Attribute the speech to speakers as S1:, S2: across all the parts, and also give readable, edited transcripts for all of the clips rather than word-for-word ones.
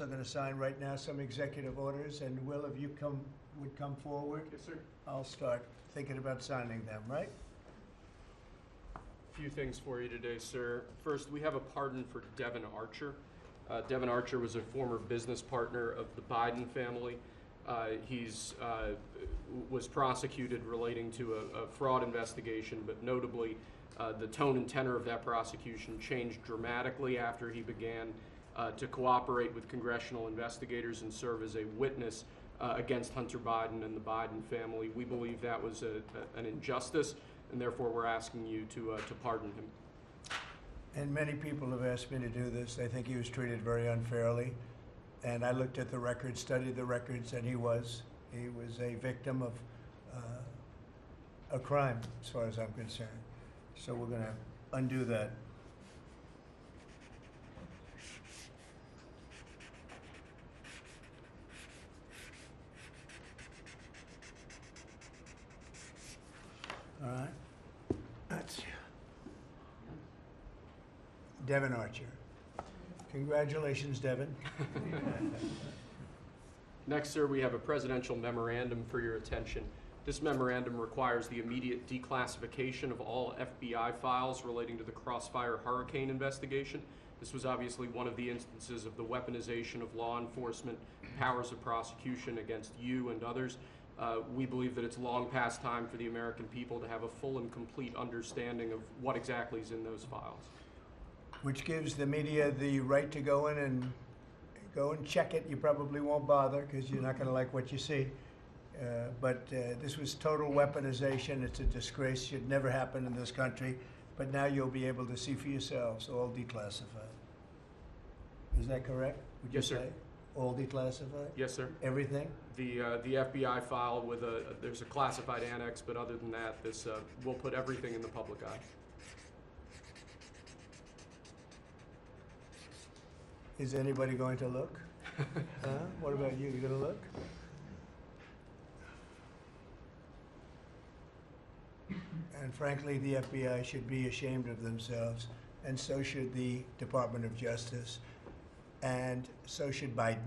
S1: I'm going to sign right now some executive orders, and Will, if you would come forward.
S2: Yes, sir.
S1: I'll start thinking about signing them, right?
S2: A few things for you today, sir. First, we have a pardon for Devin Archer. Devin Archer was a former business partner of the Biden family. He was prosecuted relating to a fraud investigation, but notably, the tone and tenor of that prosecution changed dramatically after he began to cooperate with congressional investigators and serve as a witness against Hunter Biden and the Biden family. We believe that was an injustice, and therefore we're asking you to pardon him.
S1: And many people have asked me to do this. They think he was treated very unfairly. And I looked at the records, studied the records, and he was a victim of a crime, as far as I'm concerned. So we're going to undo that. All right. That's Devin Archer. Congratulations, Devin.
S2: Next, sir, we have a presidential memorandum for your attention. This memorandum requires the immediate declassification of all FBI files relating to the Crossfire Hurricane investigation. This was obviously one of the instances of the weaponization of law enforcement powers of prosecution against you and others. We believe that it's long past time for the American people to have a full and complete understanding of what exactly is in those files.
S1: Which gives the media the right to go in and check it. You probably won't bother because you're not going to like what you see. But this was total weaponization. It's a disgrace. Should never happen in this country. But now you'll be able to see for yourselves, all declassified. Is that correct? Would you
S2: Yes, sir.
S1: say? All declassified?
S2: Yes, sir.
S1: Everything?
S2: The FBI file with there's a classified annex, but other than that, this will put everything in the public eye.
S1: Is anybody going to look? Huh? What about you? You going to look? And frankly, the FBI should be ashamed of themselves, and so should the Department of Justice, and so should Biden.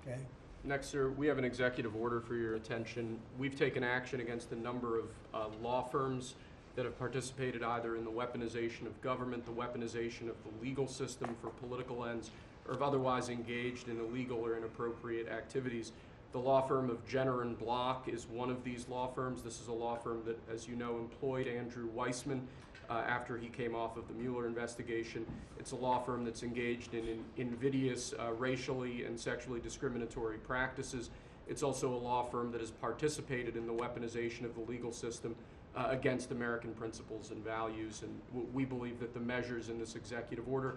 S1: Okay?
S2: Next, sir, we have an executive order for your attention. We've taken action against a number of law firms that have participated either in the weaponization of government, the weaponization of the legal system for political ends, or have otherwise engaged in illegal or inappropriate activities. The law firm of Jenner and Block is one of these law firms. This is a law firm that, as you know, employed Andrew Weissman after he came off of the Mueller investigation. It's a law firm that's engaged in invidious racially and sexually discriminatory practices. It's also a law firm that has participated in the weaponization of the legal system against American principles and values, and we believe that the measures in this executive order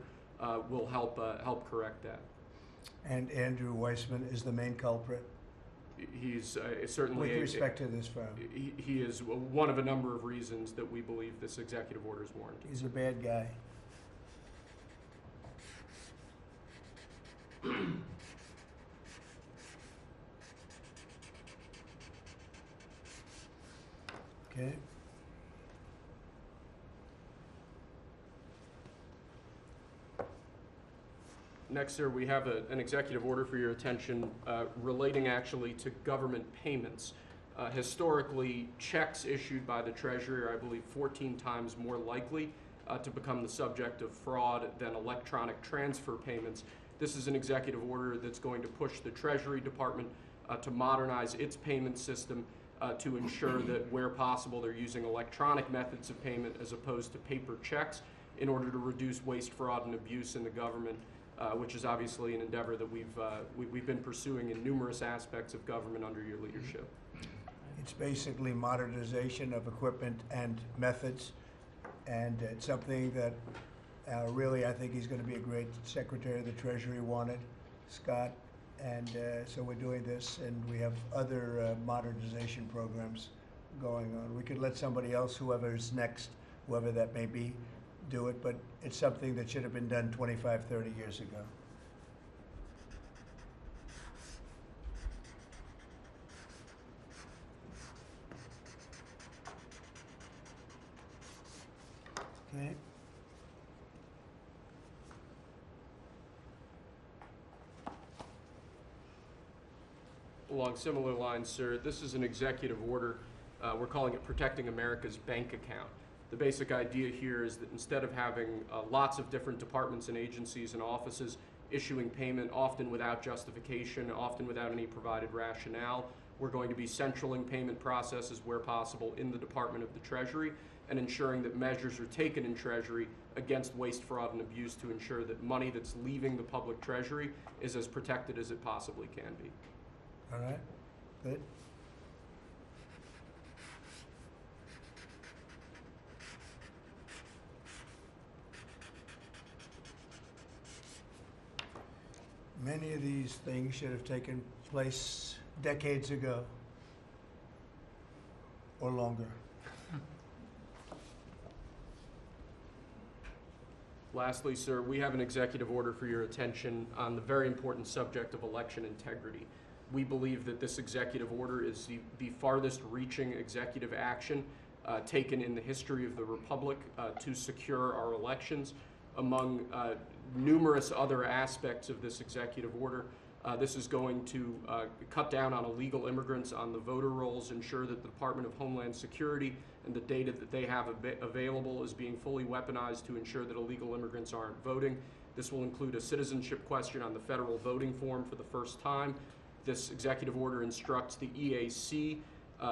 S2: will help correct that.
S1: And Andrew Weissman is the main culprit?
S2: He's certainly
S1: with respect to this firm.
S2: He is one of a number of reasons that we believe this executive order is warranted.
S1: He's a bad guy. Okay.
S2: Next, sir, we have an executive order for your attention relating actually to government payments. Historically, checks issued by the Treasury are, I believe, 14 times more likely to become the subject of fraud than electronic transfer payments. This is an executive order that's going to push the Treasury Department to modernize its payment system to ensure that where possible they're using electronic methods of payment as opposed to paper checks in order to reduce waste, fraud, and abuse in the government. Which is obviously an endeavor that we've been pursuing in numerous aspects of government under your leadership.
S1: It's basically modernization of equipment and methods, and it's something that really I think he's going to be a great Secretary of the Treasury wanted, Scott, and so we're doing this, and we have other modernization programs going on. We could let somebody else, whoever's next, whoever that may be, do it, but it's something that should have been done 25, 30 years ago. Okay.
S2: Along similar lines, sir, this is an executive order. We're calling it Protecting America's Bank Account. The basic idea here is that instead of having lots of different departments and agencies and offices issuing payment, often without justification, often without any provided rationale, we're going to be centraling payment processes where possible in the Department of the Treasury and ensuring that measures are taken in Treasury against waste, fraud, and abuse to ensure that money that's leaving the public treasury is as protected as it possibly can be.
S1: All right, good. Many of these things should have taken place decades ago or longer.
S2: Lastly, sir, we have an executive order for your attention on the very important subject of election integrity. We believe that this executive order is the farthest reaching executive action taken in the history of the Republic to secure our elections. Among numerous other aspects of this executive order, this is going to cut down on illegal immigrants on the voter rolls, ensure that the Department of Homeland Security and the data that they have available is being fully weaponized to ensure that illegal immigrants aren't voting. This will include a citizenship question on the federal voting form for the first time. This executive order instructs the EAC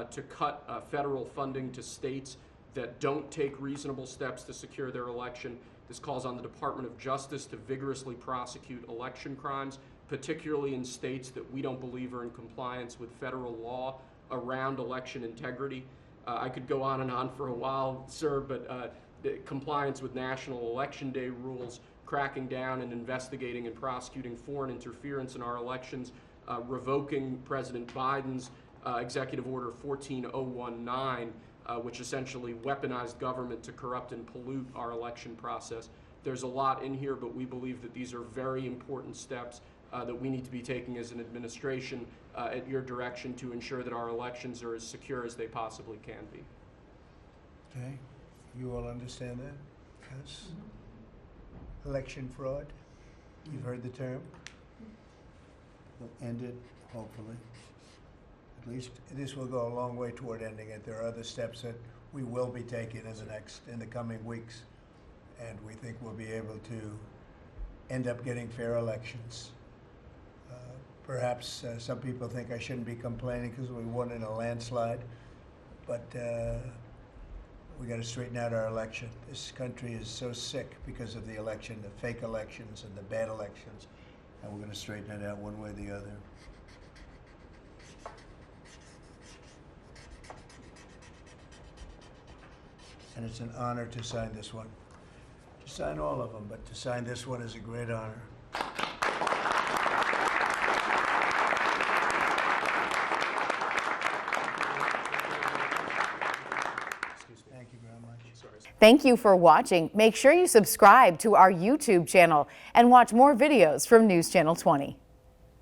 S2: to cut federal funding to states that don't take reasonable steps to secure their election. This calls on the Department of Justice to vigorously prosecute election crimes, particularly in states that we don't believe are in compliance with federal law around election integrity. I could go on and on for a while, sir, but compliance with National Election Day rules, cracking down and investigating and prosecuting foreign interference in our elections, revoking President Biden's Executive Order 14019, which essentially weaponized government to corrupt and pollute our election process. There's a lot in here, but we believe that these are very important steps that we need to be taking as an administration at your direction to ensure that our elections are as secure as they possibly can be.
S1: Okay, you all understand that? Yes? Election fraud, you've heard the term? Will end it, hopefully. At least this will go a long way toward ending it. There are other steps that we will be taking in the coming weeks, and we think we'll be able to end up getting fair elections. Perhaps some people think I shouldn't be complaining because we won in a landslide, but we got to straighten out our election. This country is so sick because of the election, the fake elections and the bad elections, and we're going to straighten it out one way or the other. And it's an honor to sign this one. To sign all of them, but to sign this one is a great honor. Thank you very much.
S3: Thank you for watching. Make sure you subscribe to our YouTube channel and watch more videos from News Channel 20.